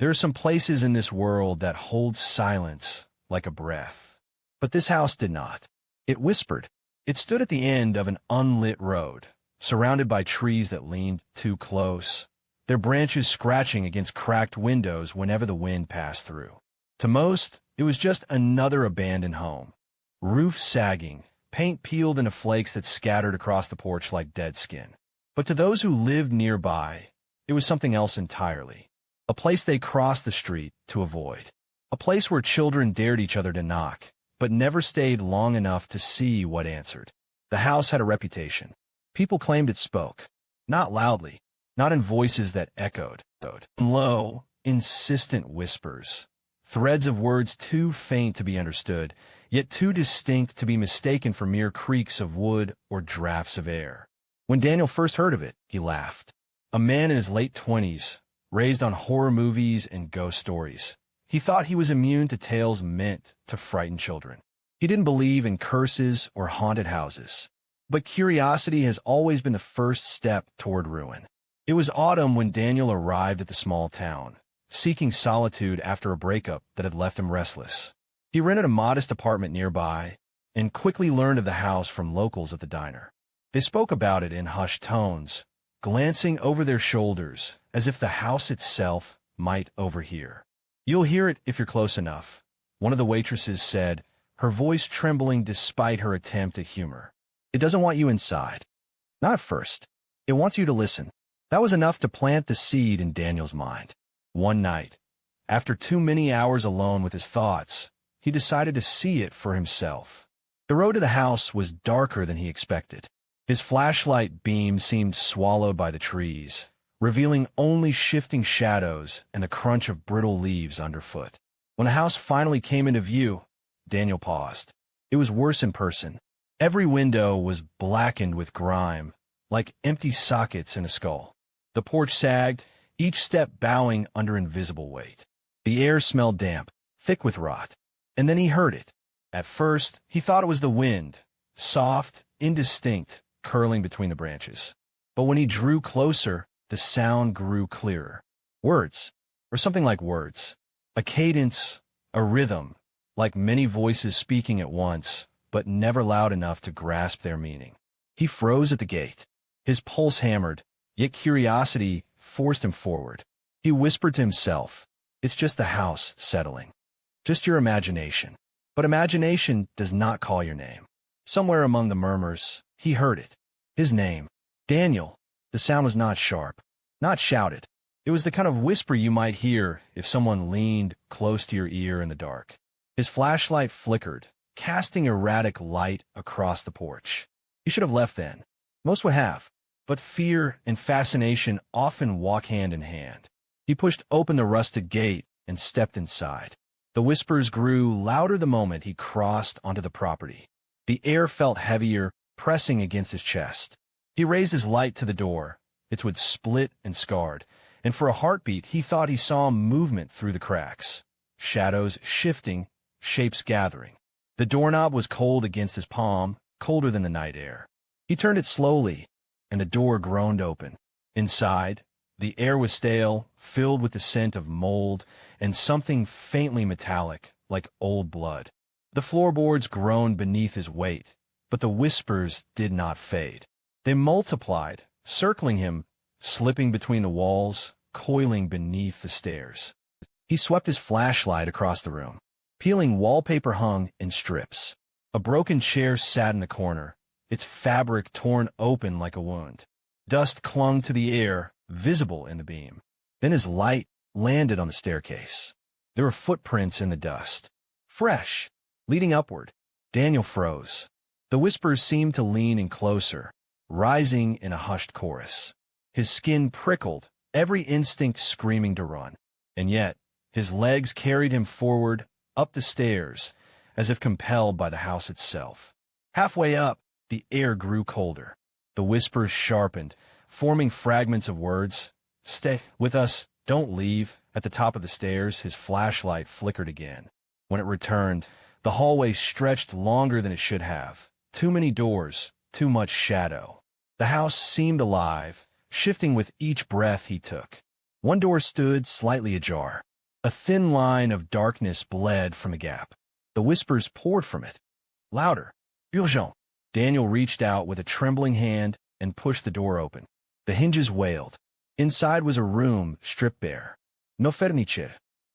There are some places in this world that hold silence like a breath. But this house did not. It whispered. It stood at the end of an unlit road, surrounded by trees that leaned too close, their branches scratching against cracked windows whenever the wind passed through. To most, it was just another abandoned home. Roof sagging, paint peeled into flakes that scattered across the porch like dead skin. But to those who lived nearby, it was something else entirely. A place they crossed the street to avoid. A place where children dared each other to knock, but never stayed long enough to see what answered. The house had a reputation. People claimed it spoke. Not loudly, not in voices that echoed. Low, insistent whispers. Threads of words too faint to be understood, yet too distinct to be mistaken for mere creaks of wood or drafts of air. When Daniel first heard of it, he laughed. A man in his late 20s, raised on horror movies and ghost stories. He thought he was immune to tales meant to frighten children. He didn't believe in curses or haunted houses. But curiosity has always been the first step toward ruin. It was autumn when Daniel arrived at the small town, seeking solitude after a breakup that had left him restless. He rented a modest apartment nearby and quickly learned of the house from locals at the diner. They spoke about it in hushed tones, glancing over their shoulders as if the house itself might overhear. "You'll hear it if you're close enough," one of the waitresses said, her voice trembling despite her attempt at humor. "It doesn't want you inside. Not at first. It wants you to listen." That was enough to plant the seed in Daniel's mind. One night, after too many hours alone with his thoughts, he decided to see it for himself. The road to the house was darker than he expected. His flashlight beam seemed swallowed by the trees, revealing only shifting shadows and the crunch of brittle leaves underfoot. When the house finally came into view, Daniel paused. It was worse in person. Every window was blackened with grime, like empty sockets in a skull. The porch sagged, each step bowing under invisible weight. The air smelled damp, thick with rot. And then he heard it. At first, he thought it was the wind, soft, indistinct, curling between the branches. But when he drew closer, the sound grew clearer. Words, or something like words. A cadence, a rhythm, like many voices speaking at once, but never loud enough to grasp their meaning. He froze at the gate. His pulse hammered, yet curiosity forced him forward. He whispered to himself, "It's just the house settling. Just your imagination." But imagination does not call your name. Somewhere among the murmurs, he heard it. His name. Daniel. The sound was not sharp, not shouted. It was the kind of whisper you might hear if someone leaned close to your ear in the dark. His flashlight flickered, casting erratic light across the porch. He should have left then. Most would have. But fear and fascination often walk hand in hand. He pushed open the rusted gate and stepped inside. The whispers grew louder the moment he crossed onto the property. The air felt heavier, pressing against his chest. He raised his light to the door. Its wood split and scarred, and for a heartbeat he thought he saw movement through the cracks. Shadows shifting, shapes gathering. The doorknob was cold against his palm, colder than the night air. He turned it slowly, and the door groaned open. Inside, the air was stale, filled with the scent of mold and something faintly metallic, like old blood. The floorboards groaned beneath his weight, but the whispers did not fade. They multiplied, circling him, slipping between the walls, coiling beneath the stairs. He swept his flashlight across the room. Peeling wallpaper hung in strips. A broken chair sat in the corner, its fabric torn open like a wound. Dust clung to the air, visible in the beam. Then his light landed on the staircase. There were footprints in the dust. Fresh, leading upward. Daniel froze. The whispers seemed to lean in closer, rising in a hushed chorus. His skin prickled, every instinct screaming to run. And yet, his legs carried him forward, up the stairs, as if compelled by the house itself. Halfway up, the air grew colder. The whispers sharpened, forming fragments of words. "Stay with us, don't leave." At the top of the stairs, his flashlight flickered again. When it returned, the hallway stretched longer than it should have. Too many doors, too much shadow. The house seemed alive, shifting with each breath he took. One door stood slightly ajar. A thin line of darkness bled from the gap. The whispers poured from it. Louder. Urgent. Daniel reached out with a trembling hand and pushed the door open. The hinges wailed. Inside was a room stripped bare. No furniture.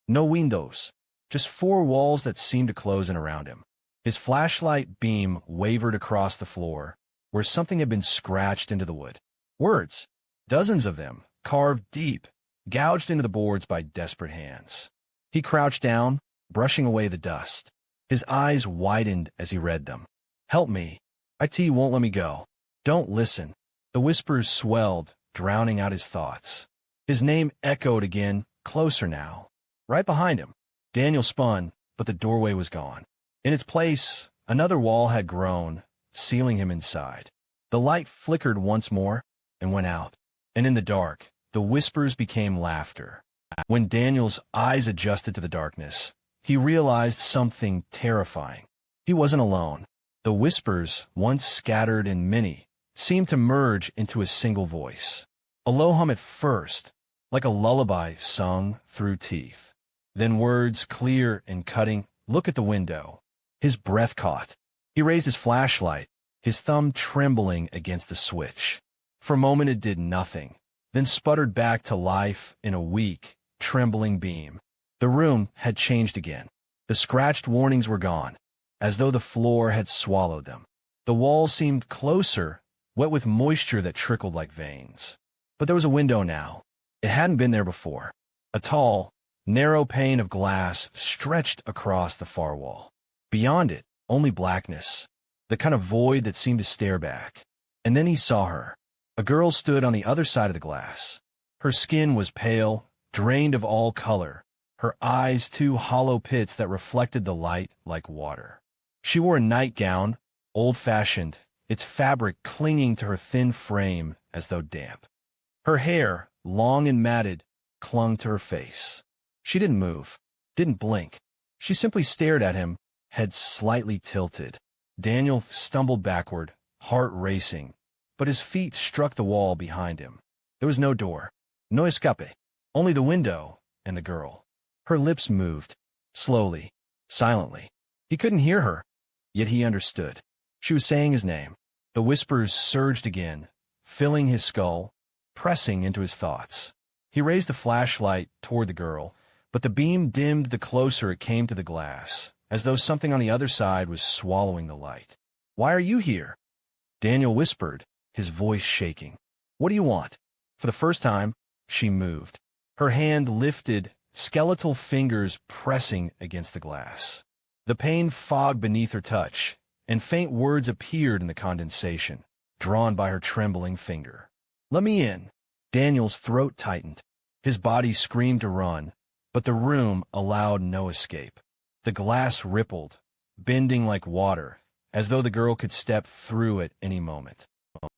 No windows. Just four walls that seemed to close in around him. His flashlight beam wavered across the floor, where something had been scratched into the wood. Words. Dozens of them, carved deep, gouged into the boards by desperate hands. He crouched down, brushing away the dust. His eyes widened as he read them. Help me. IT won't let me go. Don't listen. The whispers swelled, drowning out his thoughts. His name echoed again, closer now. Right behind him. Daniel spun, but the doorway was gone. In its place, another wall had grown, sealing him inside. The light flickered once more and went out. And in the dark, the whispers became laughter. When Daniel's eyes adjusted to the darkness, he realized something terrifying. He wasn't alone. The whispers, once scattered and many, seemed to merge into a single voice. A low hum at first, like a lullaby sung through teeth. Then words clear and cutting. Look at the window. His breath caught. He raised his flashlight, his thumb trembling against the switch. For a moment it did nothing, then sputtered back to life in a weak, trembling beam. The room had changed again. The scratched warnings were gone, as though the floor had swallowed them. The walls seemed closer, wet with moisture that trickled like veins. But there was a window now. It hadn't been there before. A tall, narrow pane of glass stretched across the far wall. Beyond it, only blackness, the kind of void that seemed to stare back. And then he saw her. A girl stood on the other side of the glass. Her skin was pale, drained of all color, her eyes two hollow pits that reflected the light like water. She wore a nightgown, old-fashioned, its fabric clinging to her thin frame as though damp. Her hair, long and matted, clung to her face. She didn't move, didn't blink. She simply stared at him, head slightly tilted. Daniel stumbled backward, heart racing, but his feet struck the wall behind him. There was no door, no escape, only the window and the girl. Her lips moved, slowly, silently. He couldn't hear her, yet he understood. She was saying his name. The whispers surged again, filling his skull, pressing into his thoughts. He raised the flashlight toward the girl, but the beam dimmed the closer it came to the glass, as though something on the other side was swallowing the light. "Why are you here?" Daniel whispered, his voice shaking. "What do you want?" For the first time, she moved. Her hand lifted, skeletal fingers pressing against the glass. The pane fogged beneath her touch, and faint words appeared in the condensation, drawn by her trembling finger. "Let me in." Daniel's throat tightened. His body screamed to run, but the room allowed no escape. The glass rippled, bending like water, as though the girl could step through at any moment.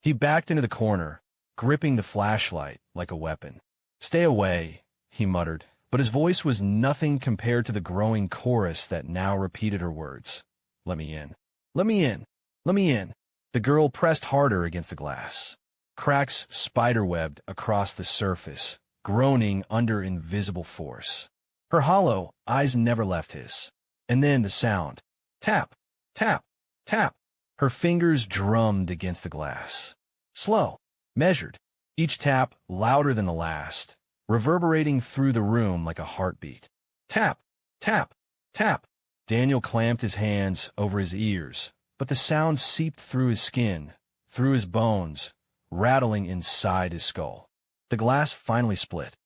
He backed into the corner, gripping the flashlight like a weapon. "Stay away," he muttered, but his voice was nothing compared to the growing chorus that now repeated her words. "Let me in. Let me in. Let me in." The girl pressed harder against the glass. Cracks spiderwebbed across the surface, groaning under invisible force. Her hollow eyes never left his. And then the sound. Tap, tap, tap. Her fingers drummed against the glass. Slow, measured, each tap louder than the last, reverberating through the room like a heartbeat. Tap, tap, tap. Daniel clamped his hands over his ears, but the sound seeped through his skin, through his bones, rattling inside his skull. The glass finally split.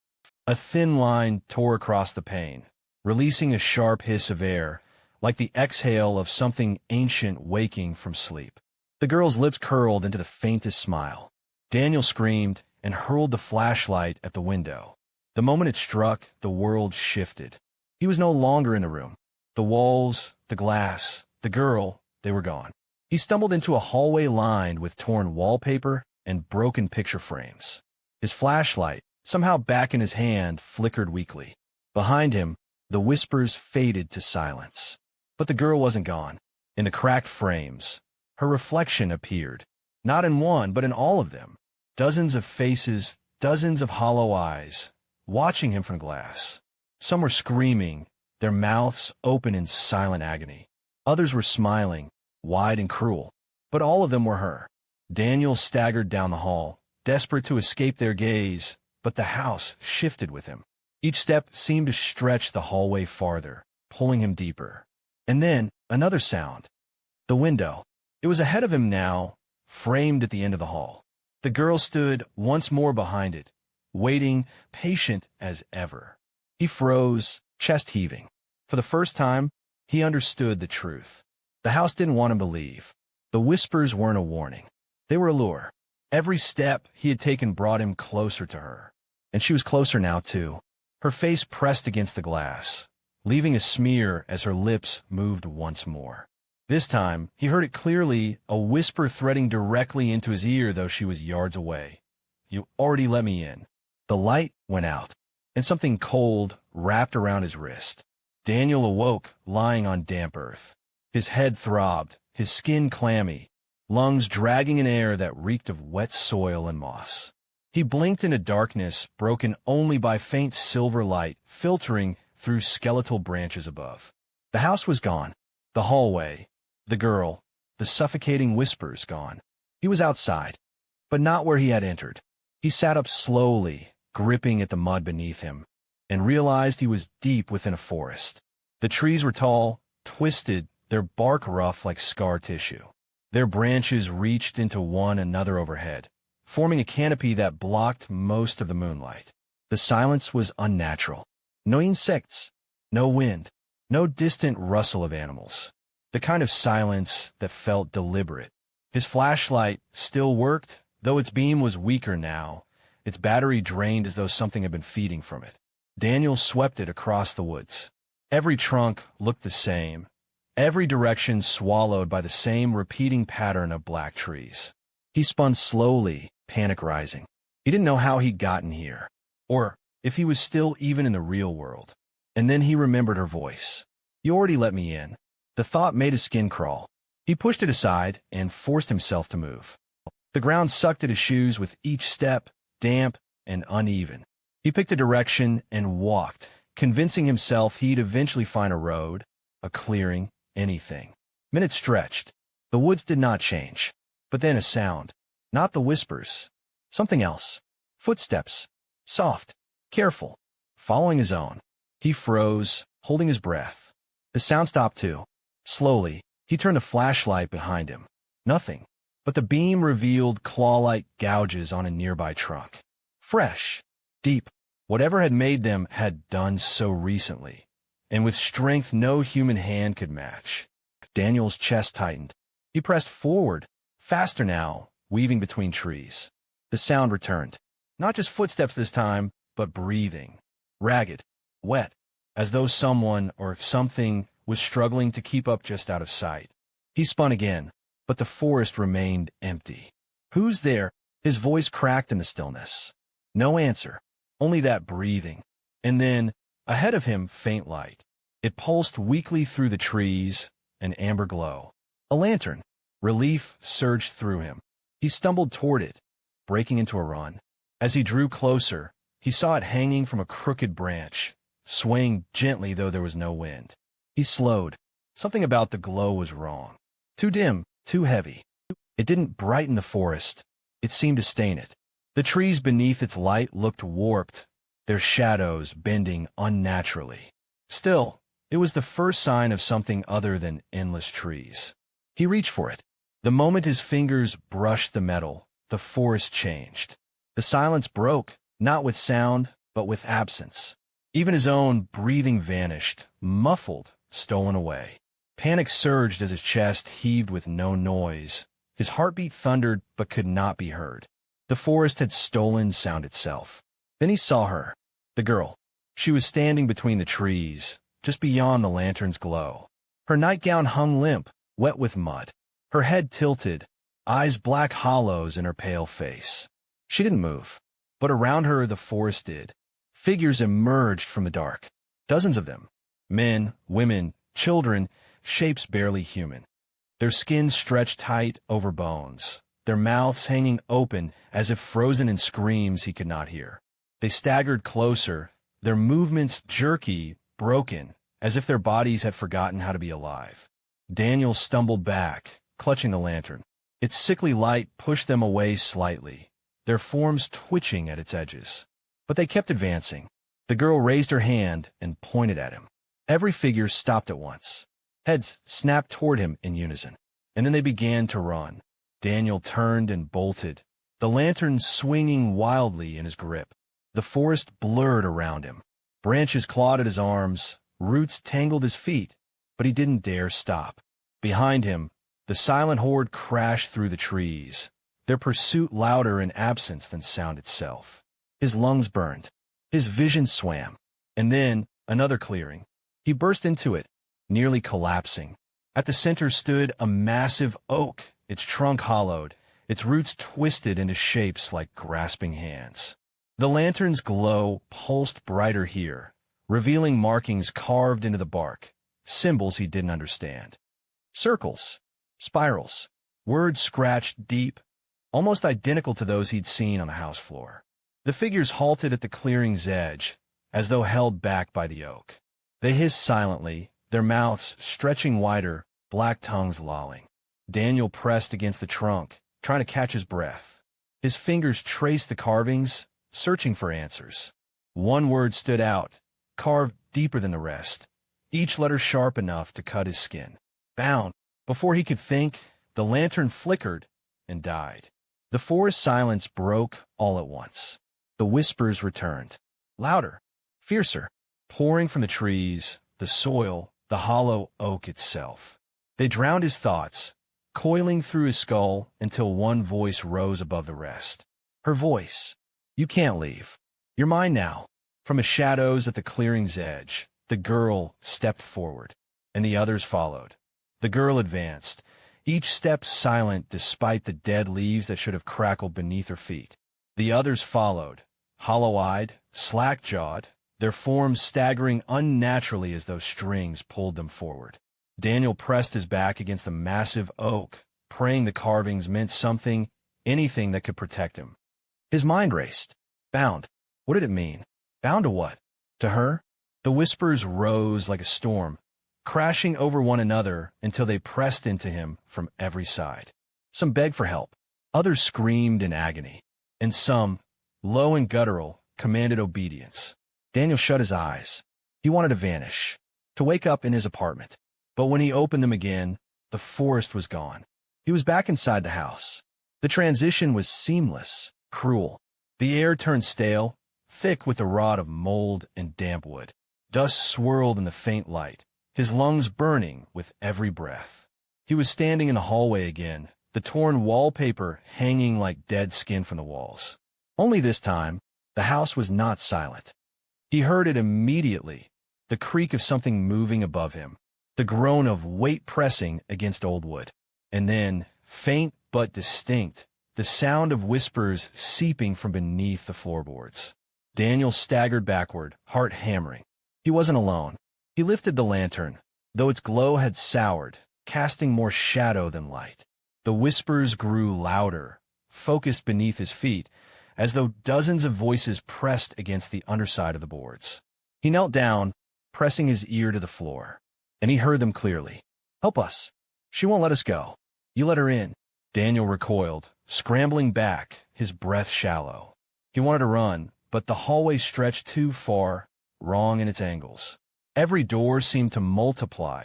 A thin line tore across the pane, releasing a sharp hiss of air, like the exhale of something ancient waking from sleep. The girl's lips curled into the faintest smile. Daniel screamed and hurled the flashlight at the window. The moment it struck, the world shifted. He was no longer in the room. The walls, the glass, the girl, they were gone. He stumbled into a hallway lined with torn wallpaper and broken picture frames. His flashlight, somehow back in his hand, flickered weakly. Behind him, the whispers faded to silence. But the girl wasn't gone. In the cracked frames, her reflection appeared. Not in one, but in all of them. Dozens of faces, dozens of hollow eyes, watching him from glass. Some were screaming, their mouths open in silent agony. Others were smiling, wide and cruel. But all of them were her. Daniel staggered down the hall, desperate to escape their gaze, but the house shifted with him. Each step seemed to stretch the hallway farther, pulling him deeper. And then, another sound. The window. It was ahead of him now, framed at the end of the hall. The girl stood once more behind it, waiting, patient as ever. He froze, chest heaving. For the first time, he understood the truth. The house didn't want him to leave. The whispers weren't a warning. They were a lure. Every step he had taken brought him closer to her. And she was closer now, too. Her face pressed against the glass, leaving a smear as her lips moved once more. This time, he heard it clearly, a whisper threading directly into his ear, though she was yards away. "You already let me in." The light went out, and something cold wrapped around his wrist. Daniel awoke, lying on damp earth. His head throbbed, his skin clammy, lungs dragging in air that reeked of wet soil and moss. He blinked into darkness, broken only by faint silver light filtering through skeletal branches above. The house was gone. The hallway, the girl, the suffocating whispers gone. He was outside, but not where he had entered. He sat up slowly, gripping at the mud beneath him, and realized he was deep within a forest. The trees were tall, twisted, their bark rough like scar tissue. Their branches reached into one another overhead, forming a canopy that blocked most of the moonlight. The silence was unnatural. No insects, no wind, no distant rustle of animals. The kind of silence that felt deliberate. His flashlight still worked, though its beam was weaker now, its battery drained as though something had been feeding from it. Daniel swept it across the woods. Every trunk looked the same, every direction swallowed by the same repeating pattern of black trees. He spun slowly, panic rising. He didn't know how he'd gotten here, or if he was still even in the real world. And then he remembered her voice. "You already let me in." The thought made his skin crawl. He pushed it aside and forced himself to move. The ground sucked at his shoes with each step, damp and uneven. He picked a direction and walked, convincing himself he'd eventually find a road, a clearing, anything. Minutes stretched. The woods did not change. But then a sound. Not the whispers. Something else. Footsteps. Soft. Careful. Following his own. He froze, holding his breath. The sound stopped too. Slowly, he turned the flashlight behind him. Nothing. But the beam revealed claw-like gouges on a nearby trunk. Fresh. Deep. Whatever had made them had done so recently, and with strength no human hand could match. Daniel's chest tightened. He pressed forward, faster now, weaving between trees. The sound returned. Not just footsteps this time, but breathing. Ragged. Wet. As though someone or something was struggling to keep up just out of sight. He spun again, but the forest remained empty. "Who's there?" His voice cracked in the stillness. No answer. Only that breathing. And then, ahead of him, faint light. It pulsed weakly through the trees, an amber glow. A lantern. Relief surged through him. He stumbled toward it, breaking into a run. As he drew closer, he saw it hanging from a crooked branch, swaying gently though there was no wind. He slowed. Something about the glow was wrong. Too dim, too heavy. It didn't brighten the forest. It seemed to stain it. The trees beneath its light looked warped, their shadows bending unnaturally. Still, it was the first sign of something other than endless trees. He reached for it. The moment his fingers brushed the metal, the forest changed. The silence broke, not with sound, but with absence. Even his own breathing vanished, muffled, stolen away. Panic surged as his chest heaved with no noise. His heartbeat thundered but could not be heard. The forest had stolen sound itself. Then he saw her, the girl. She was standing between the trees, just beyond the lantern's glow. Her nightgown hung limp, wet with mud. Her head tilted, eyes black hollows in her pale face. She didn't move, but around her the forest did. Figures emerged from the dark. Dozens of them. Men, women, children, shapes barely human. Their skin stretched tight over bones, their mouths hanging open as if frozen in screams he could not hear. They staggered closer, their movements jerky, broken, as if their bodies had forgotten how to be alive. Daniel stumbled back, clutching the lantern. Its sickly light pushed them away slightly, their forms twitching at its edges. But they kept advancing. The girl raised her hand and pointed at him. Every figure stopped at once. Heads snapped toward him in unison, and then they began to run. Daniel turned and bolted, the lantern swinging wildly in his grip. The forest blurred around him. Branches clawed at his arms, roots tangled his feet, but he didn't dare stop. Behind him, the silent horde crashed through the trees, their pursuit louder in absence than sound itself. His lungs burned. His vision swam. And then, another clearing. He burst into it, nearly collapsing. At the center stood a massive oak, its trunk hollowed, its roots twisted into shapes like grasping hands. The lantern's glow pulsed brighter here, revealing markings carved into the bark, symbols he didn't understand. Circles, spirals, words scratched deep, almost identical to those he'd seen on the house floor. The figures halted at the clearing's edge, as though held back by the oak. They hissed silently, their mouths stretching wider, black tongues lolling. Daniel pressed against the trunk, trying to catch his breath. His fingers traced the carvings, searching for answers. One word stood out, carved deeper than the rest, each letter sharp enough to cut his skin. Bound. Before he could think, the lantern flickered and died. The forest silence broke all at once. The whispers returned, louder, fiercer, pouring from the trees, the soil, the hollow oak itself. They drowned his thoughts, coiling through his skull until one voice rose above the rest. Her voice. You can't leave. You're mine now. From the shadows at the clearing's edge, the girl stepped forward, and the others followed. The girl advanced, each step silent despite the dead leaves that should have crackled beneath her feet. The others followed, hollow-eyed, slack-jawed, their forms staggering unnaturally as though strings pulled them forward. Daniel pressed his back against the massive oak, praying the carvings meant something, anything that could protect him. His mind raced. Bound. What did it mean? Bound to what? To her? The whispers rose like a storm, crashing over one another until they pressed into him from every side. Some begged for help. Others screamed in agony. And some, low and guttural, commanded obedience. Daniel shut his eyes. He wanted to vanish, to wake up in his apartment. But when he opened them again, the forest was gone. He was back inside the house. The transition was seamless, cruel. The air turned stale, thick with the rot of mold and damp wood. Dust swirled in the faint light, his lungs burning with every breath. He was standing in the hallway again, the torn wallpaper hanging like dead skin from the walls. Only this time, the house was not silent. He heard it immediately, the creak of something moving above him, the groan of weight pressing against old wood. And then, faint but distinct, the sound of whispers seeping from beneath the floorboards. Daniel staggered backward, heart hammering. He wasn't alone. He lifted the lantern, though its glow had soured, casting more shadow than light. The whispers grew louder, focused beneath his feet, as though dozens of voices pressed against the underside of the boards. He knelt down, pressing his ear to the floor, and he heard them clearly. Help us. She won't let us go. You let her in. Daniel recoiled, scrambling back, his breath shallow. He wanted to run, but the hallway stretched too far, wrong in its angles. Every door seemed to multiply,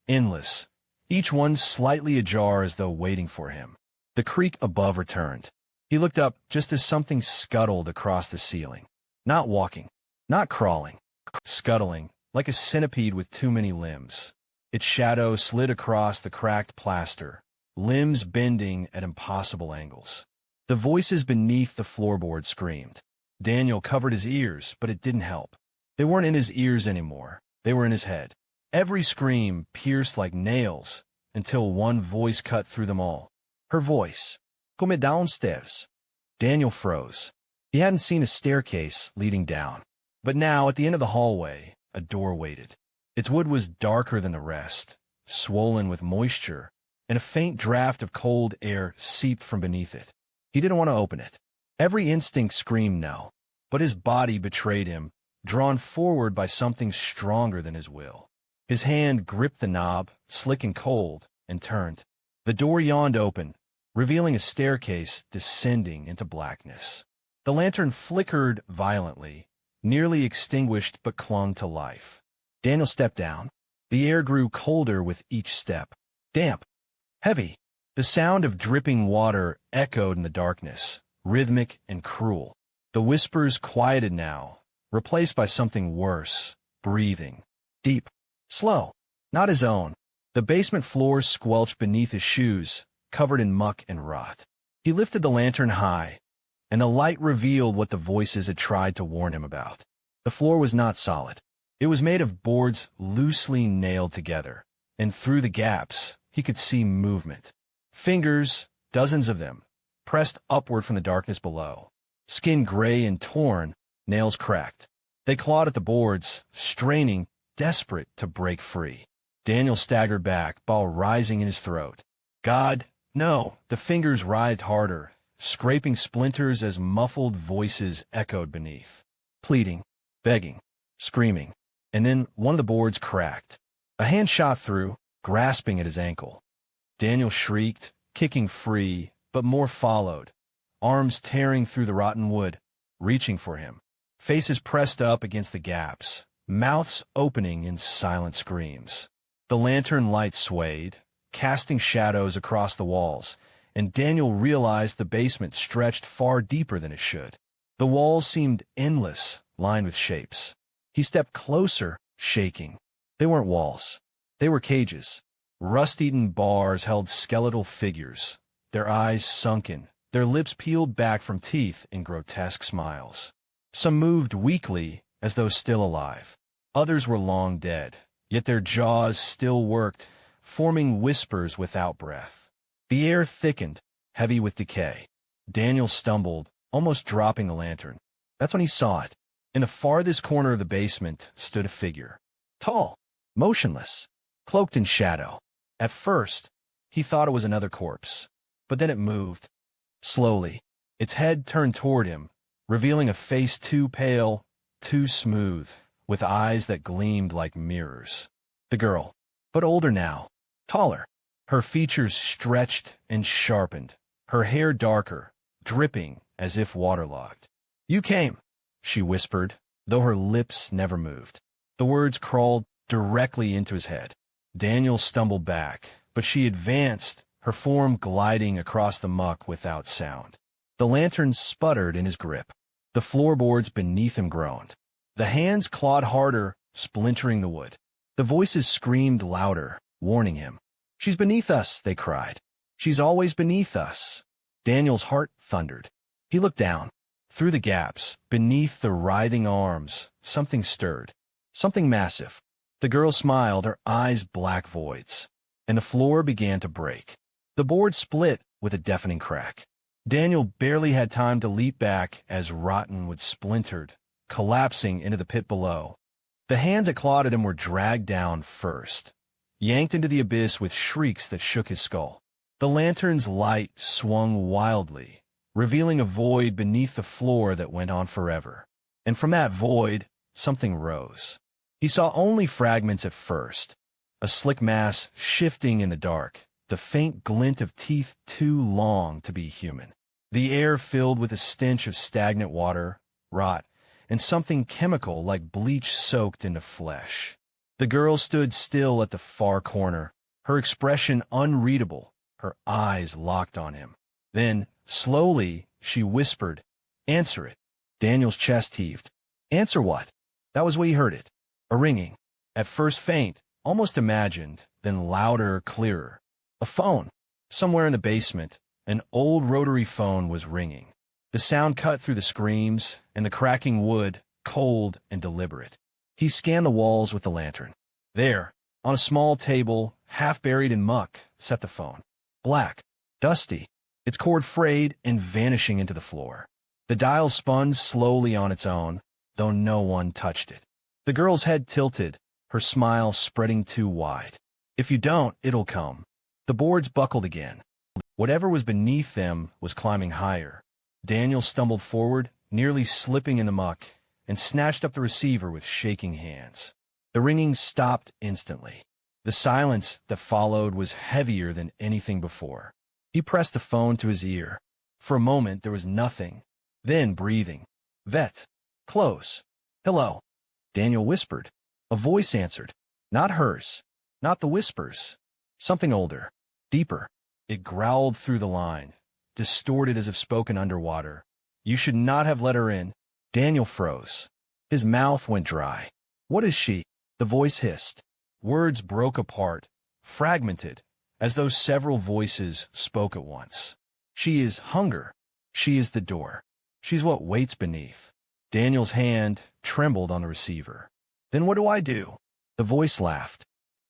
endless, each one slightly ajar as though waiting for him. The creak above returned. He looked up just as something scuttled across the ceiling. Not walking, not crawling, scuttling, like a centipede with too many limbs. Its shadow slid across the cracked plaster, limbs bending at impossible angles. The voices beneath the floorboard screamed. Daniel covered his ears, but it didn't help. They weren't in his ears anymore. They were in his head. Every scream pierced like nails, until one voice cut through them all. Her voice. Come downstairs. Daniel froze. He hadn't seen a staircase leading down. But now, at the end of the hallway, a door waited. Its wood was darker than the rest, swollen with moisture, and a faint draft of cold air seeped from beneath it. He didn't want to open it. Every instinct screamed no, but his body betrayed him, drawn forward by something stronger than his will. His hand gripped the knob, slick and cold, and turned. The door yawned open, revealing a staircase descending into blackness. The lantern flickered violently, nearly extinguished but clung to life. Daniel stepped down. The air grew colder with each step. Damp. Heavy. The sound of dripping water echoed in the darkness, rhythmic and cruel. The whispers quieted now, replaced by something worse, breathing. Deep. Slow. Not his own. The basement floor squelched beneath his shoes, covered in muck and rot. He lifted the lantern high, and the light revealed what the voices had tried to warn him about. The floor was not solid. It was made of boards loosely nailed together, and through the gaps, he could see movement. Fingers, dozens of them, pressed upward from the darkness below. Skin gray and torn, nails cracked. They clawed at the boards, straining, desperate to break free. Daniel staggered back, ball rising in his throat. God, no! The fingers writhed harder, scraping splinters as muffled voices echoed beneath. Pleading, begging, screaming. And then one of the boards cracked. A hand shot through, grasping at his ankle. Daniel shrieked, kicking free, but more followed, arms tearing through the rotten wood, reaching for him. Faces pressed up against the gaps, mouths opening in silent screams. The lantern light swayed, casting shadows across the walls, and Daniel realized the basement stretched far deeper than it should. The walls seemed endless, lined with shapes. He stepped closer, shaking. They weren't walls. They were cages. Rust-eaten bars held skeletal figures, their eyes sunken, their lips peeled back from teeth in grotesque smiles. Some moved weakly, as though still alive. Others were long dead, yet their jaws still worked, forming whispers without breath. The air thickened, heavy with decay. Daniel stumbled, almost dropping the lantern. That's when he saw it. In the farthest corner of the basement stood a figure. Tall, motionless, cloaked in shadow. At first, he thought it was another corpse. But then it moved. Slowly, its head turned toward him, revealing a face too pale, too smooth, with eyes that gleamed like mirrors. The girl, but older now, taller. Her features stretched and sharpened, her hair darker, dripping as if waterlogged. You came, she whispered, though her lips never moved. The words crawled directly into his head. Daniel stumbled back, but she advanced, her form gliding across the muck without sound. The lantern sputtered in his grip. The floorboards beneath him groaned. The hands clawed harder, splintering the wood. The voices screamed louder, warning him. She's beneath us, they cried. She's always beneath us. Daniel's heart thundered. He looked down. Through the gaps, beneath the writhing arms, something stirred. Something massive. The girl smiled, her eyes black voids. And the floor began to break. The board split with a deafening crack. Daniel barely had time to leap back as rotten wood splintered, collapsing into the pit below. The hands that clawed at him were dragged down first, yanked into the abyss with shrieks that shook his skull. The lantern's light swung wildly, revealing a void beneath the floor that went on forever. And from that void, something rose. He saw only fragments at first, a slick mass shifting in the dark, the faint glint of teeth too long to be human. The air filled with a stench of stagnant water, rot, and something chemical like bleach soaked into flesh. The girl stood still at the far corner, her expression unreadable, her eyes locked on him. Then, slowly, she whispered, "Answer it." Daniel's chest heaved. Answer what? That was when he heard it. A ringing. At first faint, almost imagined, then louder, clearer. A phone. Somewhere in the basement, an old rotary phone was ringing. The sound cut through the screams, and the cracking wood, cold and deliberate. He scanned the walls with the lantern. There, on a small table, half buried in muck, sat the phone. Black, dusty, its cord frayed and vanishing into the floor. The dial spun slowly on its own, though no one touched it. The girl's head tilted, her smile spreading too wide. If you don't, it'll come. The boards buckled again. Whatever was beneath them was climbing higher. Daniel stumbled forward, nearly slipping in the muck, and snatched up the receiver with shaking hands. The ringing stopped instantly. The silence that followed was heavier than anything before. He pressed the phone to his ear. For a moment, there was nothing. Then breathing. Vet. Close. Hello. Daniel whispered. A voice answered. Not hers. Not the whispers. Something older. Deeper. It growled through the line, distorted as if spoken underwater. You should not have let her in. Daniel froze. His mouth went dry. What is she? The voice hissed. Words broke apart, fragmented, as though several voices spoke at once. She is hunger. She is the door. She's what waits beneath. Daniel's hand trembled on the receiver. Then what do I do? The voice laughed.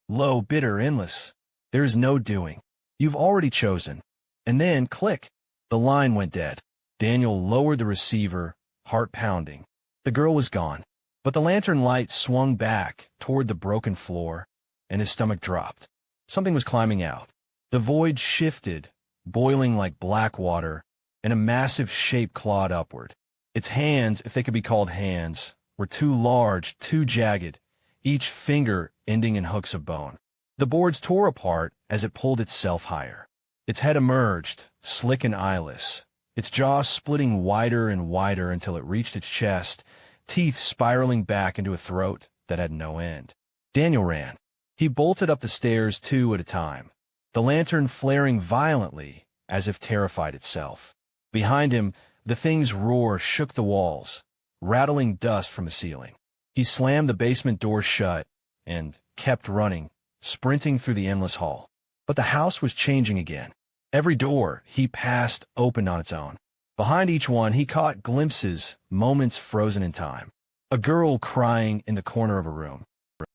Low, bitter, endless. There is no doing. You've already chosen. And then, click. The line went dead. Daniel lowered the receiver, heart pounding. The girl was gone. But the lantern light swung back toward the broken floor, and his stomach dropped. Something was climbing out. The void shifted, boiling like black water, and a massive shape clawed upward. Its hands, if they could be called hands, were too large, too jagged, each finger ending in hooks of bone. The boards tore apart as it pulled itself higher. Its head emerged, slick and eyeless, its jaw splitting wider and wider until it reached its chest, teeth spiraling back into a throat that had no end. Daniel ran. He bolted up the stairs 2 at a time, the lantern flaring violently as if terrified itself. Behind him, the thing's roar shook the walls, rattling dust from the ceiling. He slammed the basement door shut and kept running, sprinting through the endless hall. But the house was changing again. Every door he passed opened on its own. Behind each one, he caught glimpses, moments frozen in time. A girl crying in the corner of a room.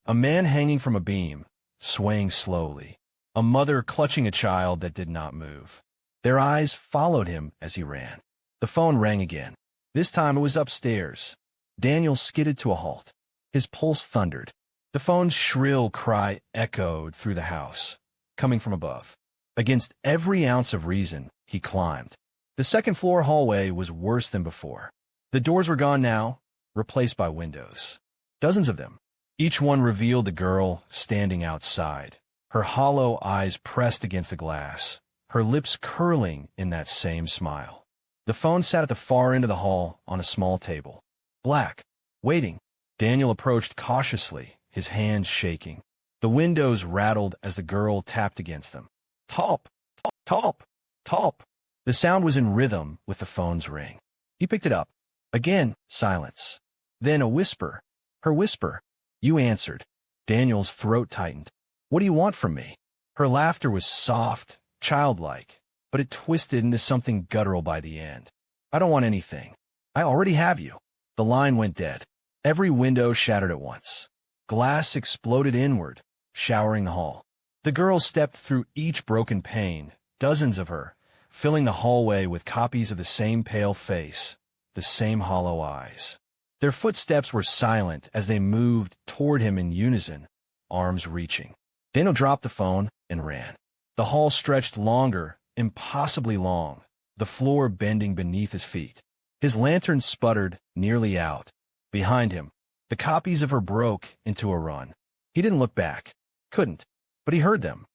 A man hanging from a beam, swaying slowly. A mother clutching a child that did not move. Their eyes followed him as he ran. The phone rang again. This time it was upstairs. Daniel skidded to a halt. His pulse thundered. The phone's shrill cry echoed through the house, coming from above. Against every ounce of reason, he climbed. The second-floor hallway was worse than before. The doors were gone now, replaced by windows. Dozens of them. Each one revealed the girl standing outside, her hollow eyes pressed against the glass, her lips curling in that same smile. The phone sat at the far end of the hall on a small table. Black. Waiting. Daniel approached cautiously, his hands shaking. The windows rattled as the girl tapped against them. Top! Top! Top! Top! The sound was in rhythm with the phone's ring. He picked it up. Again, silence. Then a whisper. Her whisper. You answered. Daniel's throat tightened. What do you want from me? Her laughter was soft, childlike, but it twisted into something guttural by the end. I don't want anything. I already have you. The line went dead. Every window shattered at once. Glass exploded inward, showering the hall. The girl stepped through each broken pane, dozens of her, filling the hallway with copies of the same pale face, the same hollow eyes. Their footsteps were silent as they moved toward him in unison, arms reaching. Daniel dropped the phone and ran. The hall stretched longer, impossibly long, the floor bending beneath his feet. His lantern sputtered, nearly out. Behind him, the copies of her broke into a run. He didn't look back. Couldn't. But he heard them.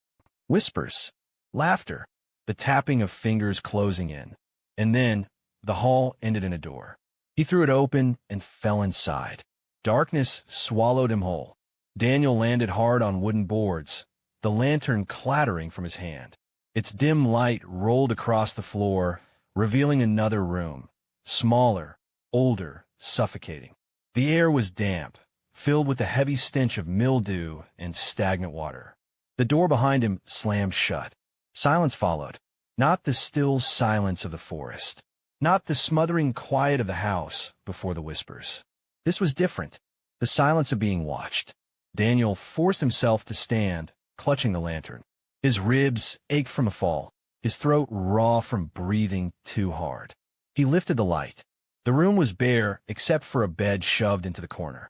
Whispers. Laughter. The tapping of fingers closing in. And then, the hall ended in a door. He threw it open and fell inside. Darkness swallowed him whole. Daniel landed hard on wooden boards, the lantern clattering from his hand. Its dim light rolled across the floor, revealing another room. Smaller, older, suffocating. The air was damp, filled with the heavy stench of mildew and stagnant water. The door behind him slammed shut. Silence followed. Not the still silence of the forest. Not the smothering quiet of the house before the whispers. This was different. The silence of being watched. Daniel forced himself to stand, clutching the lantern. His ribs ached from a fall, his throat raw from breathing too hard. He lifted the light. The room was bare except for a bed shoved into the corner.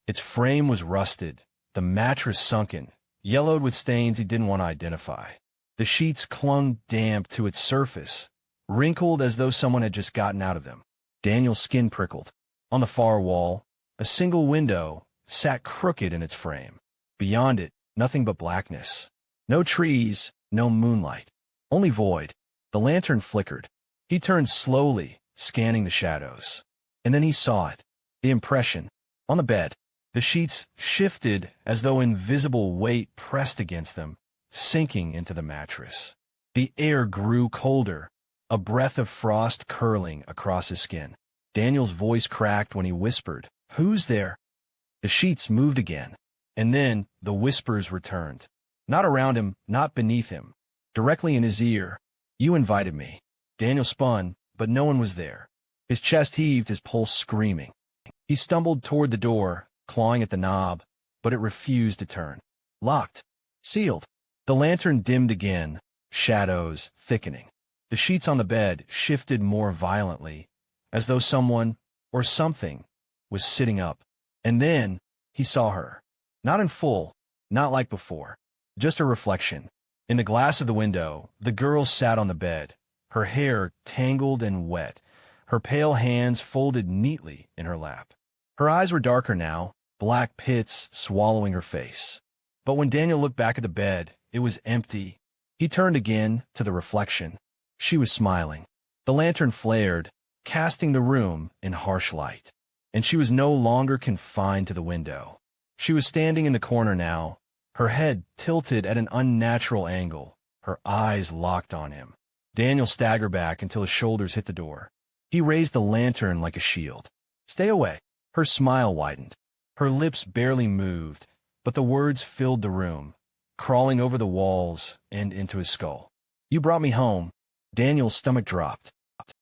Its frame was rusted, the mattress sunken, yellowed with stains he didn't want to identify. The sheets clung damp to its surface, wrinkled as though someone had just gotten out of them. Daniel's skin prickled. On the far wall, a single window sat crooked in its frame. Beyond it, nothing but blackness. No trees, no moonlight. Only void. The lantern flickered. He turned slowly, scanning the shadows. And then he saw it. The impression. On the bed. The sheets shifted as though invisible weight pressed against them, sinking into the mattress. The air grew colder, a breath of frost curling across his skin. Daniel's voice cracked when he whispered, "Who's there?" The sheets moved again, and then the whispers returned. Not around him, not beneath him. Directly in his ear. "You invited me." Daniel spun, but no one was there. His chest heaved, his pulse screaming. He stumbled toward the door, clawing at the knob, but it refused to turn. Locked. Sealed. The lantern dimmed again, shadows thickening. The sheets on the bed shifted more violently, as though someone, or something, was sitting up. And then he saw her. Not in full, not like before. Just a reflection. In the glass of the window, the girl sat on the bed, her hair tangled and wet, her pale hands folded neatly in her lap. Her eyes were darker now, black pits swallowing her face. But when Daniel looked back at the bed, it was empty. He turned again to the reflection. She was smiling. The lantern flared, casting the room in harsh light. And she was no longer confined to the window. She was standing in the corner now, her head tilted at an unnatural angle, her eyes locked on him. Daniel staggered back until his shoulders hit the door. He raised the lantern like a shield. "Stay away." Her smile widened. Her lips barely moved, but the words filled the room, crawling over the walls and into his skull. "You brought me home." Daniel's stomach dropped.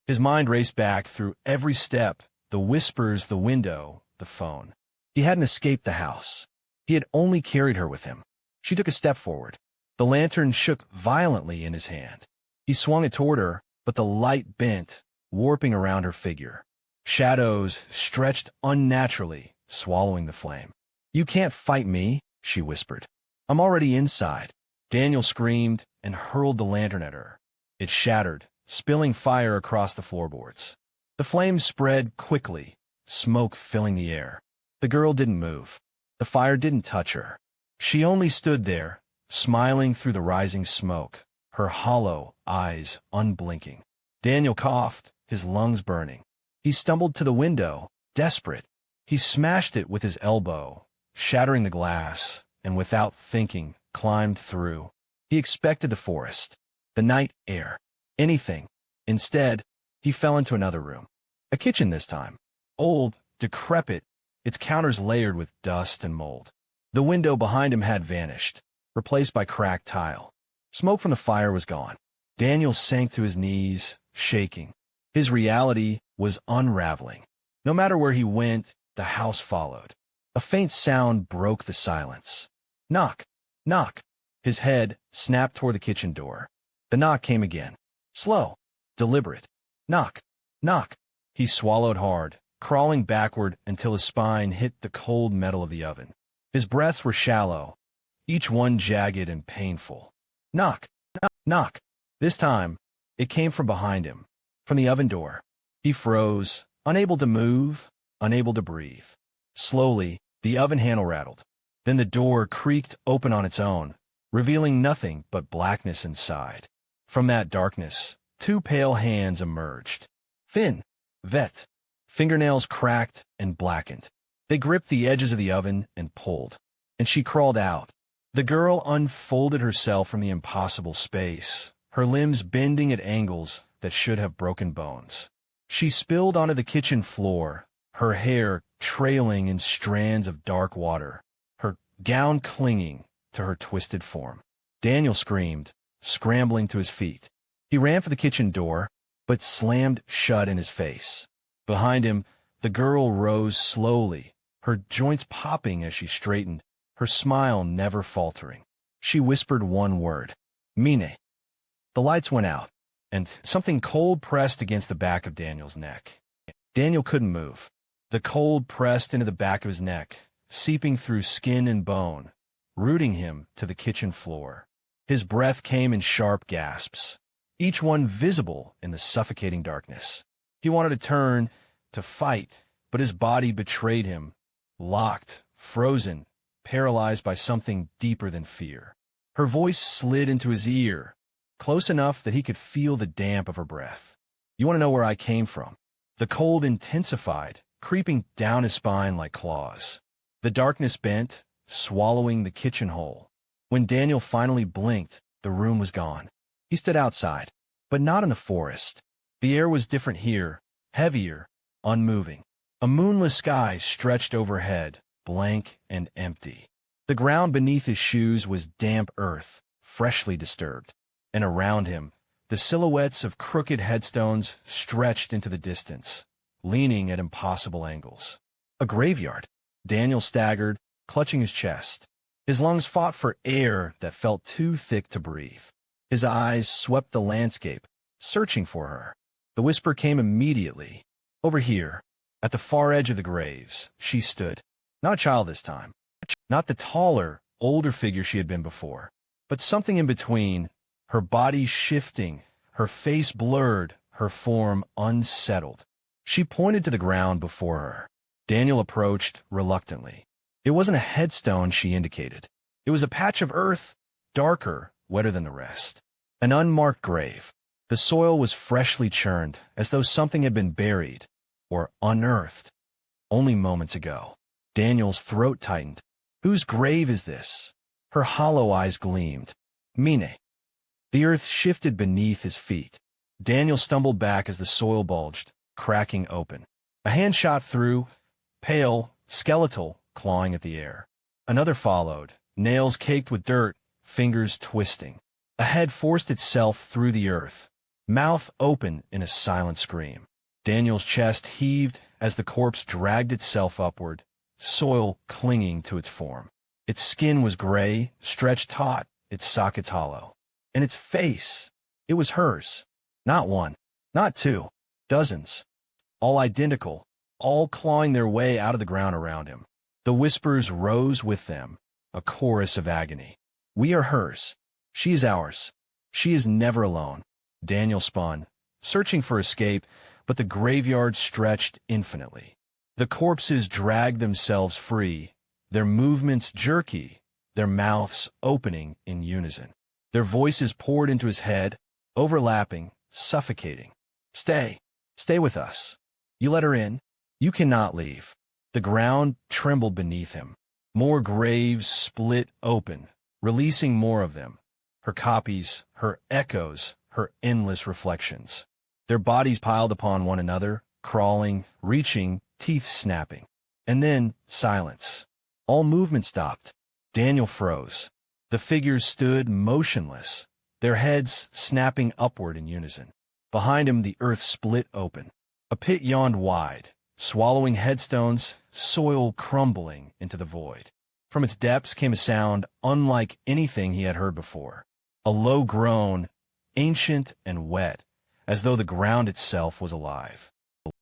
His mind raced back through every step, the whispers, the window, the phone. He hadn't escaped the house. He had only carried her with him. She took a step forward. The lantern shook violently in his hand. He swung it toward her, but the light bent, warping around her figure. Shadows stretched unnaturally, swallowing the flame. "You can't fight me," she whispered. "I'm already inside." Daniel screamed and hurled the lantern at her. It shattered, spilling fire across the floorboards. The flames spread quickly, smoke filling the air. The girl didn't move. The fire didn't touch her. She only stood there, smiling through the rising smoke, her hollow eyes unblinking. Daniel coughed, his lungs burning. He stumbled to the window, desperate. He smashed it with his elbow, shattering the glass, and without thinking, climbed through. He expected the forest, the night air, anything. Instead, he fell into another room. A kitchen this time. Old, decrepit, its counters layered with dust and mold. The window behind him had vanished, replaced by cracked tile. Smoke from the fire was gone. Daniel sank to his knees, shaking. His reality was unraveling. No matter where he went, the house followed. A faint sound broke the silence. Knock, knock. His head snapped toward the kitchen door. The knock came again. Slow, deliberate. Knock, knock. He swallowed hard, crawling backward until his spine hit the cold metal of the oven. His breaths were shallow, each one jagged and painful. Knock, knock, knock. This time, it came from behind him, from the oven door. He froze, unable to move, unable to breathe. Slowly, the oven handle rattled. Then the door creaked open on its own, revealing nothing but blackness inside. From that darkness, two pale hands emerged. Thin, vet, fingernails cracked and blackened. They gripped the edges of the oven and pulled, and she crawled out. The girl unfolded herself from the impossible space, her limbs bending at angles that should have broken bones. She spilled onto the kitchen floor, her hair trailing in strands of dark water, her gown clinging to her twisted form. Daniel screamed, scrambling to his feet. He ran for the kitchen door, but slammed shut in his face. Behind him, the girl rose slowly, her joints popping as she straightened, her smile never faltering. She whispered one word, "Mine." The lights went out, and something cold pressed against the back of Daniel's neck. Daniel couldn't move. The cold pressed into the back of his neck, seeping through skin and bone, rooting him to the kitchen floor. His breath came in sharp gasps, each one visible in the suffocating darkness. He wanted to turn, to fight, but but his body betrayed him, locked, frozen, paralyzed by something deeper than fear. Her voice slid into his ear, close enough that he could feel the damp of her breath. "You want to know where I came from?" The cold intensified, creeping down his spine like claws. The darkness bent, swallowing the kitchen hole. When Daniel finally blinked, the room was gone. He stood outside, but not in the forest. The air was different here, heavier, unmoving. A moonless sky stretched overhead, blank and empty. The ground beneath his shoes was damp earth, freshly disturbed. And around him, the silhouettes of crooked headstones stretched into the distance, leaning at impossible angles. A graveyard. Daniel staggered, clutching his chest. His lungs fought for air that felt too thick to breathe. His eyes swept the landscape, searching for her. The whisper came immediately. Over here, at the far edge of the graves, she stood. Not a child this time. Not the taller, older figure she had been before, but something in between, her body shifting, her face blurred, her form unsettled. She pointed to the ground before her. Daniel approached reluctantly. It wasn't a headstone she indicated. It was a patch of earth, darker, wetter than the rest. An unmarked grave. The soil was freshly churned, as though something had been buried, or unearthed, only moments ago. Daniel's throat tightened. Whose grave is this? Her hollow eyes gleamed. Mine. The earth shifted beneath his feet. Daniel stumbled back as the soil bulged, cracking open. A hand shot through, pale, skeletal, clawing at the air. Another followed, nails caked with dirt, fingers twisting. A head forced itself through the earth, mouth open in a silent scream. Daniel's chest heaved as the corpse dragged itself upward, soil clinging to its form. Its skin was gray, stretched taut, its sockets hollow. And its face, it was hers. Not one, not two, dozens. All identical, all clawing their way out of the ground around him. The whispers rose with them, a chorus of agony. We are hers. She is ours. She is never alone. Daniel spun, searching for escape, but the graveyard stretched infinitely. The corpses dragged themselves free, their movements jerky, their mouths opening in unison. Their voices poured into his head, overlapping, suffocating. Stay. Stay with us. You let her in. You cannot leave. The ground trembled beneath him. More graves split open, releasing more of them. Her copies, her echoes, her endless reflections. Their bodies piled upon one another, crawling, reaching, teeth snapping. And then, silence. All movement stopped. Daniel froze. The figures stood motionless, their heads snapping upward in unison. Behind him, the earth split open. A pit yawned wide, swallowing headstones, soil crumbling into the void. From its depths came a sound unlike anything he had heard before. A low groan, ancient and wet, as though the ground itself was alive.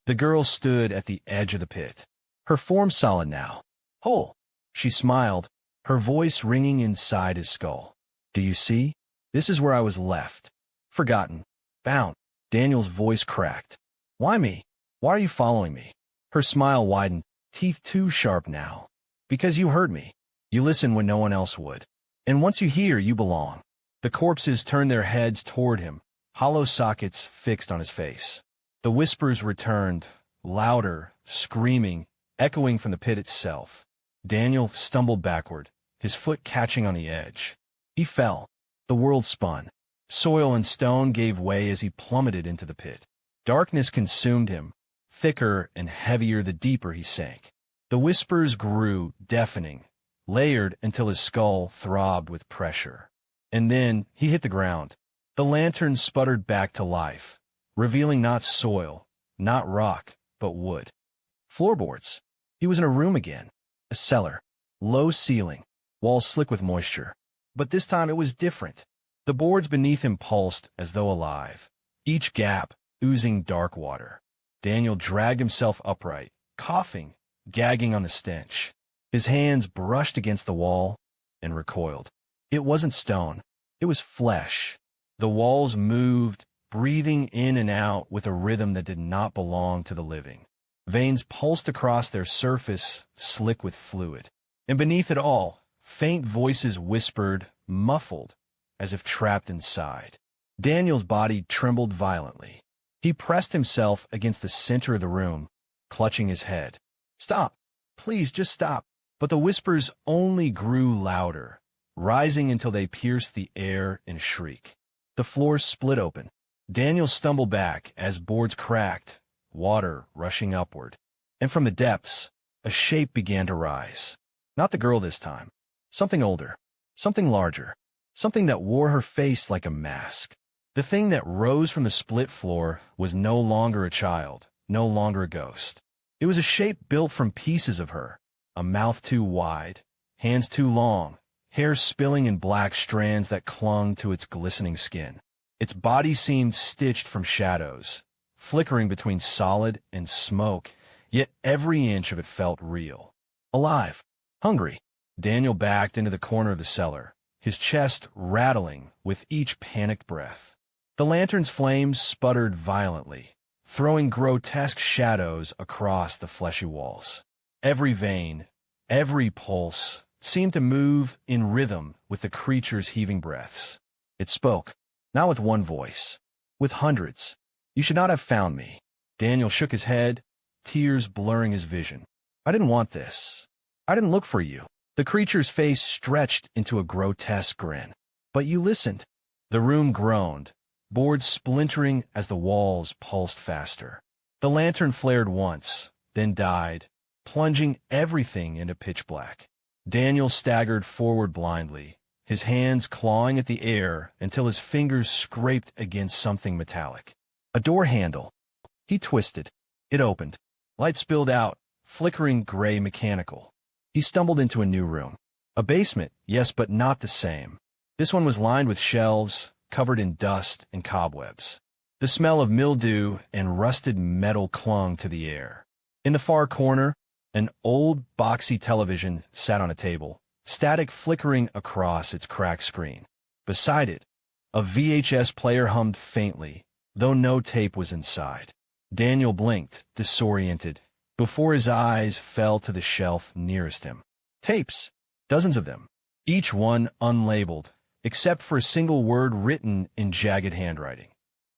The girl stood at the edge of the pit, her form solid now, whole. She smiled, her voice ringing inside his skull. Do you see? This is where I was left. Forgotten. Bound. Daniel's voice cracked. Why me? Why are you following me? Her smile widened, teeth too sharp now. Because you heard me. You listen when no one else would. And once you hear, you belong. The corpses turned their heads toward him, hollow sockets fixed on his face. The whispers returned, louder, screaming, echoing from the pit itself. Daniel stumbled backward, his foot catching on the edge. He fell. The world spun. Soil and stone gave way as he plummeted into the pit. Darkness consumed him, thicker and heavier the deeper he sank. The whispers grew, deafening, layered until his skull throbbed with pressure. And then he hit the ground. The lantern sputtered back to life, revealing not soil, not rock, but wood. Floorboards. He was in a room again. A cellar. Low ceiling. Walls slick with moisture. But this time it was different. The boards beneath him pulsed as though alive, each gap oozing dark water. Daniel dragged himself upright, coughing, gagging on the stench. His hands brushed against the wall and recoiled. It wasn't stone. It was flesh. The walls moved, breathing in and out with a rhythm that did not belong to the living. Veins pulsed across their surface, slick with fluid. And beneath it all, faint voices whispered, muffled, as if trapped inside. Daniel's body trembled violently. He pressed himself against the center of the room, clutching his head. "Stop! Please, just stop!" But the whispers only grew louder, rising until they pierced the air in a shriek. The floor split open. Daniel stumbled back as boards cracked, water rushing upward. And from the depths, a shape began to rise. Not the girl this time. Something older. Something larger. Something that wore her face like a mask. The thing that rose from the split floor was no longer a child, no longer a ghost. It was a shape built from pieces of her. A mouth too wide, hands too long, hair spilling in black strands that clung to its glistening skin. Its body seemed stitched from shadows, flickering between solid and smoke, yet every inch of it felt real. Alive. Hungry. Daniel backed into the corner of the cellar, his chest rattling with each panicked breath. The lantern's flames sputtered violently, throwing grotesque shadows across the fleshy walls. Every vein, every pulse, seemed to move in rhythm with the creature's heaving breaths. It spoke, not with one voice, with hundreds. "You should not have found me." Daniel shook his head, tears blurring his vision. "I didn't want this. I didn't look for you." The creature's face stretched into a grotesque grin. "But you listened." The room groaned, boards splintering as the walls pulsed faster. The lantern flared once, then died, plunging everything into pitch black. Daniel staggered forward blindly, his hands clawing at the air until his fingers scraped against something metallic. A door handle. He twisted. It opened. Light spilled out, flickering gray mechanical. He stumbled into a new room. A basement, yes, but not the same. This one was lined with shelves, covered in dust and cobwebs. The smell of mildew and rusted metal clung to the air. In the far corner, an old, boxy television sat on a table, static flickering across its cracked screen. Beside it, a VHS player hummed faintly, though no tape was inside. Daniel blinked, disoriented, before his eyes fell to the shelf nearest him. Tapes, dozens of them, each one unlabeled, except for a single word written in jagged handwriting.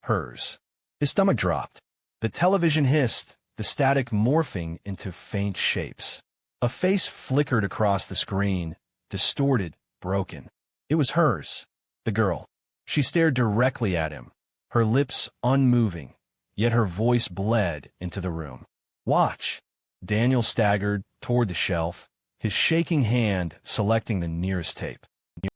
Hers. His stomach dropped. The television hissed, the static morphing into faint shapes. A face flickered across the screen, distorted, broken. It was hers, the girl. She stared directly at him, her lips unmoving, yet her voice bled into the room. "Watch." Daniel staggered toward the shelf, his shaking hand selecting the nearest tape.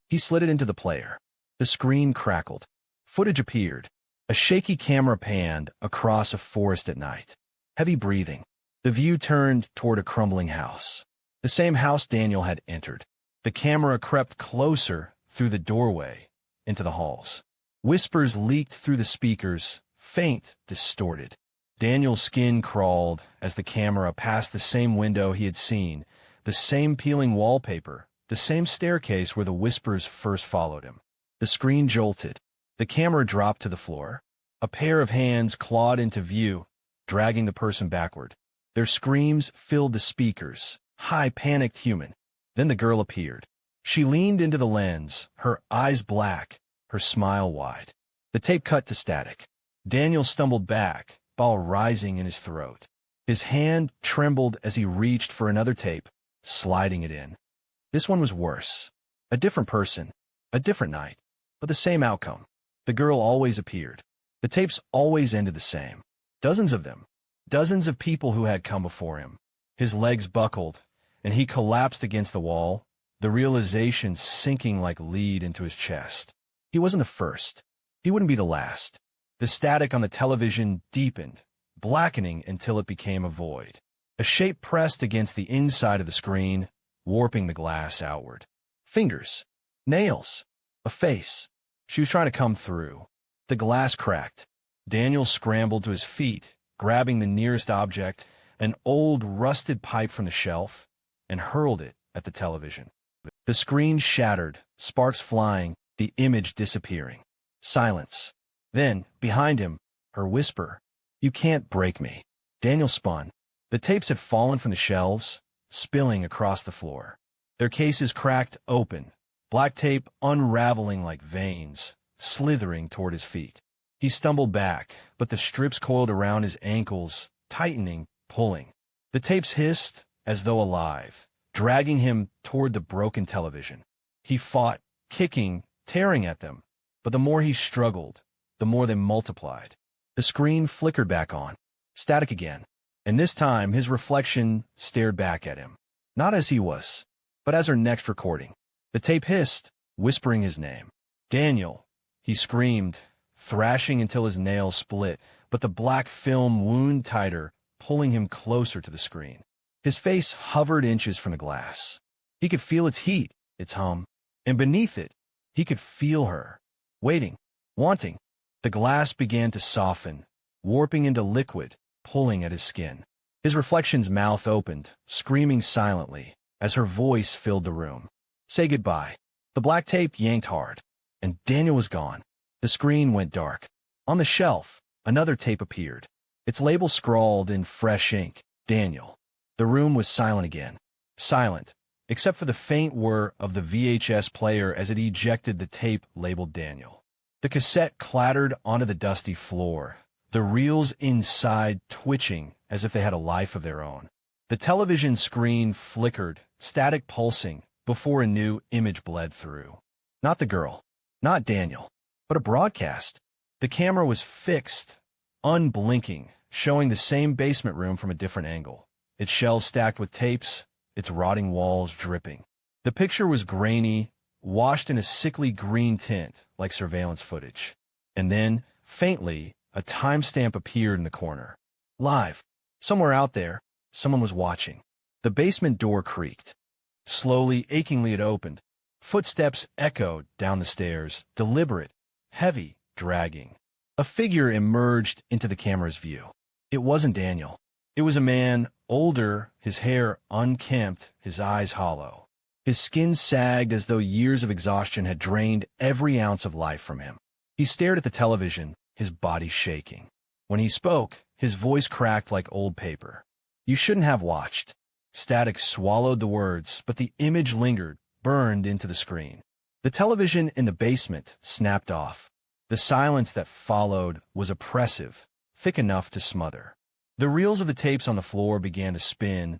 He slid it into the player. The screen crackled. Footage appeared. A shaky camera panned across a forest at night. Heavy breathing. The view turned toward a crumbling house. The same house Daniel had entered. The camera crept closer through the doorway into the halls. Whispers leaked through the speakers, faint, distorted. Daniel's skin crawled as the camera passed the same window he had seen, the same peeling wallpaper, the same staircase where the whispers first followed him. The screen jolted. The camera dropped to the floor. A pair of hands clawed into view, dragging the person backward. Their screams filled the speakers, high, panicked human. Then the girl appeared. She leaned into the lens, her eyes black, her smile wide. The tape cut to static. Daniel stumbled back, ball rising in his throat. His hand trembled as he reached for another tape, sliding it in. This one was worse. A different person, a different night, but the same outcome. The girl always appeared. The tapes always ended the same. Dozens of them. Dozens of people who had come before him. His legs buckled, and he collapsed against the wall, the realization sinking like lead into his chest. He wasn't the first. He wouldn't be the last. The static on the television deepened, blackening until it became a void. A shape pressed against the inside of the screen, warping the glass outward. Fingers. Nails. A face. She was trying to come through. The glass cracked. Daniel scrambled to his feet, grabbing the nearest object, an old rusted pipe from the shelf, and hurled it at the television. The screen shattered, sparks flying, the image disappearing. Silence. Then, behind him, her whisper, "You can't break me." Daniel spun. The tapes had fallen from the shelves, spilling across the floor. Their cases cracked open, black tape unraveling like veins, slithering toward his feet. He stumbled back, but the strips coiled around his ankles, tightening, pulling. The tapes hissed, as though alive, dragging him toward the broken television. He fought, kicking, tearing at them, but the more he struggled, the more they multiplied. The screen flickered back on, static again, and this time his reflection stared back at him, not as he was, but as her next recording. The tape hissed, whispering his name. Daniel, he screamed, thrashing until his nails split, but the black film wound tighter, pulling him closer to the screen. His face hovered inches from the glass. He could feel its heat, its hum, and beneath it, he could feel her, waiting, wanting. The glass began to soften, warping into liquid, pulling at his skin. His reflection's mouth opened, screaming silently, as her voice filled the room. Say goodbye. The black tape yanked hard, and Daniel was gone. The screen went dark. On the shelf, another tape appeared, its label scrawled in fresh ink, Daniel. The room was silent again. Silent, except for the faint whir of the VHS player as it ejected the tape labeled Daniel. The cassette clattered onto the dusty floor, the reels inside twitching as if they had a life of their own. The television screen flickered, static pulsing, before a new image bled through. Not the girl, not Daniel, but a broadcast. The camera was fixed, unblinking, showing the same basement room from a different angle. Its shelves stacked with tapes, its rotting walls dripping. The picture was grainy, washed in a sickly green tint like surveillance footage. And then, faintly, a timestamp appeared in the corner. Live. Somewhere out there, someone was watching. The basement door creaked. Slowly, achingly it opened. Footsteps echoed down the stairs, deliberate, heavy, dragging. A figure emerged into the camera's view. It wasn't Daniel. It was a man, older, his hair unkempt, his eyes hollow. His skin sagged as though years of exhaustion had drained every ounce of life from him. He stared at the television, his body shaking. When he spoke, his voice cracked like old paper. You shouldn't have watched. Static swallowed the words, but the image lingered, burned into the screen. The television in the basement snapped off. The silence that followed was oppressive, thick enough to smother. The reels of the tapes on the floor began to spin,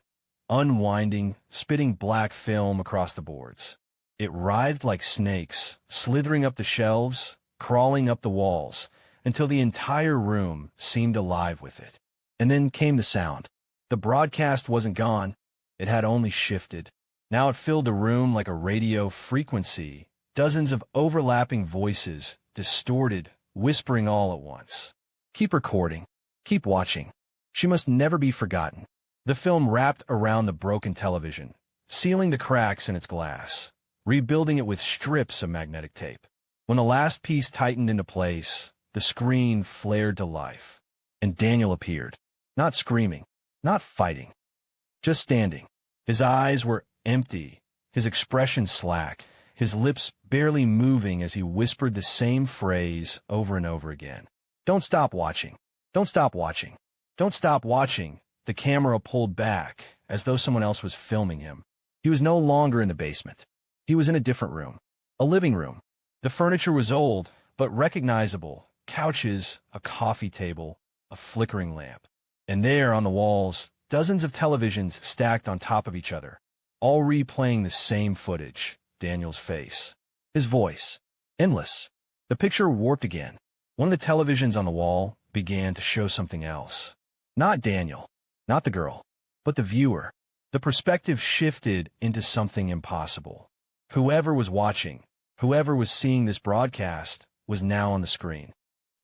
unwinding, spitting black film across the boards. It writhed like snakes, slithering up the shelves, crawling up the walls, until the entire room seemed alive with it. And then came the sound. The broadcast wasn't gone. It had only shifted. Now it filled the room like a radio frequency, dozens of overlapping voices, distorted, whispering all at once. Keep recording. Keep watching. She must never be forgotten. The film wrapped around the broken television, sealing the cracks in its glass, rebuilding it with strips of magnetic tape. When the last piece tightened into place, the screen flared to life, and Daniel appeared, not screaming, not fighting, just standing. His eyes were empty, his expression slack, his lips barely moving as he whispered the same phrase over and over again. Don't stop watching. Don't stop watching. Don't stop watching. The camera pulled back, as though someone else was filming him. He was no longer in the basement. He was in a different room, a living room. The furniture was old, but recognizable. Couches, a coffee table, a flickering lamp. And there, on the walls, dozens of televisions stacked on top of each other, all replaying the same footage. Daniel's face. His voice. Endless. The picture warped again. One of the televisions on the wall began to show something else. Not Daniel. Not the girl. But the viewer. The perspective shifted into something impossible. Whoever was watching, whoever was seeing this broadcast, was now on the screen.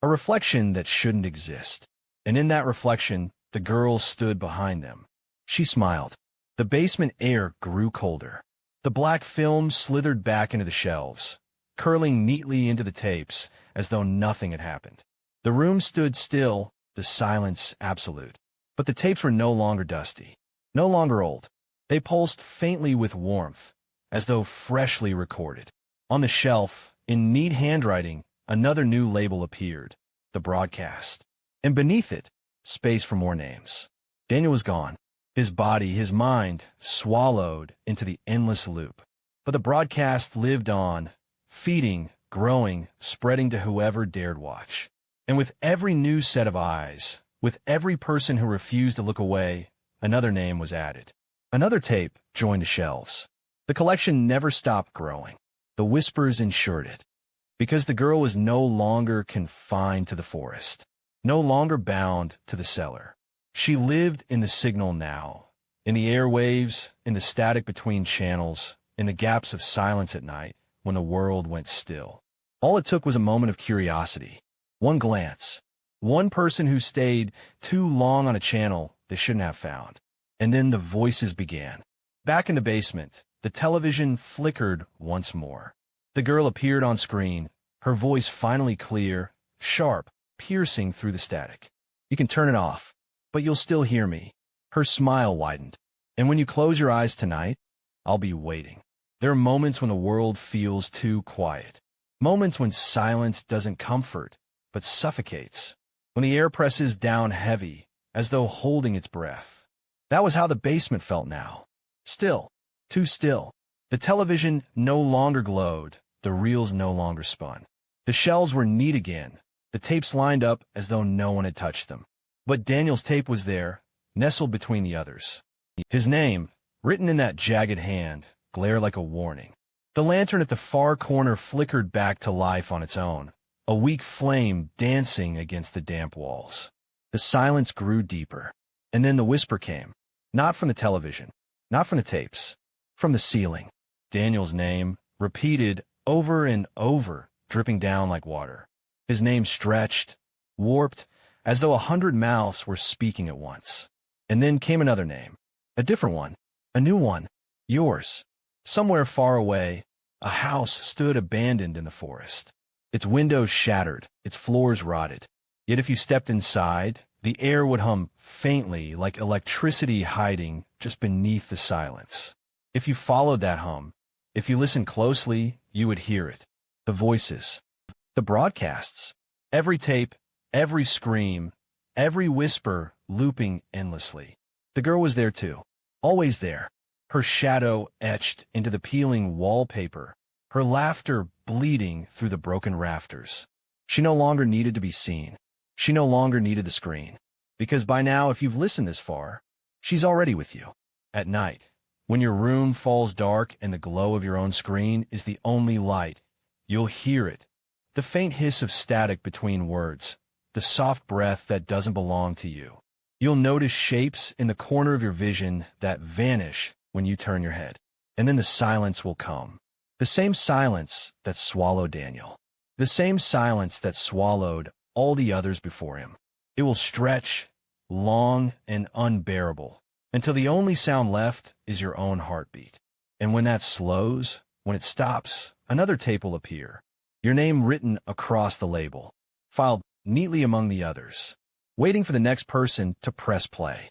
A reflection that shouldn't exist. And in that reflection, the girl stood behind them. She smiled. The basement air grew colder. The black film slithered back into the shelves, curling neatly into the tapes as though nothing had happened. The room stood still, the silence absolute. But the tapes were no longer dusty, no longer old. They pulsed faintly with warmth, as though freshly recorded. On the shelf, in neat handwriting, another new label appeared, the broadcast. And beneath it, space for more names. Daniel was gone. His body, his mind, swallowed into the endless loop. But the broadcast lived on, feeding, growing, spreading to whoever dared watch. And with every new set of eyes, with every person who refused to look away, another name was added. Another tape joined the shelves. The collection never stopped growing. The whispers ensured it. Because the girl was no longer confined to the forest, no longer bound to the cellar. She lived in the signal now, in the airwaves, in the static between channels, in the gaps of silence at night when the world went still. All it took was a moment of curiosity, one glance, one person who stayed too long on a channel they shouldn't have found. And then the voices began. Back in the basement, the television flickered once more. The girl appeared on screen, her voice finally clear, sharp, piercing through the static. You can turn it off, but you'll still hear me. Her smile widened. And when you close your eyes tonight, I'll be waiting. There are moments when the world feels too quiet. Moments when silence doesn't comfort, but suffocates. When the air presses down heavy, as though holding its breath. That was how the basement felt now. Still. Too still. The television no longer glowed. The reels no longer spun. The shelves were neat again. The tapes lined up as though no one had touched them. But Daniel's tape was there, nestled between the others. His name, written in that jagged hand, glared like a warning. The lantern at the far corner flickered back to life on its own, a weak flame dancing against the damp walls. The silence grew deeper. And then the whisper came. Not from the television, not from the tapes, from the ceiling. Daniel's name, repeated over and over, dripping down like water. His name stretched, warped, as though 100 mouths were speaking at once. And then came another name, a different one, a new one, yours. Somewhere far away, a house stood abandoned in the forest. Its windows shattered, its floors rotted. Yet if you stepped inside, the air would hum faintly like electricity hiding just beneath the silence. If you followed that hum, if you listened closely, you would hear it. The voices, the broadcasts, every tape, every scream, every whisper looping endlessly. The girl was there too, always there, her shadow etched into the peeling wallpaper, her laughter bleeding through the broken rafters. She no longer needed to be seen. She no longer needed the screen. Because by now, if you've listened this far, she's already with you. At night, when your room falls dark and the glow of your own screen is the only light, you'll hear it. The faint hiss of static between words, the soft breath that doesn't belong to you. You'll notice shapes in the corner of your vision that vanish when you turn your head. And then the silence will come. The same silence that swallowed Daniel. The same silence that swallowed all the others before him. It will stretch, long and unbearable, until the only sound left is your own heartbeat. And when that slows, when it stops, another tape will appear, your name written across the label, filed neatly among the others, waiting for the next person to press play.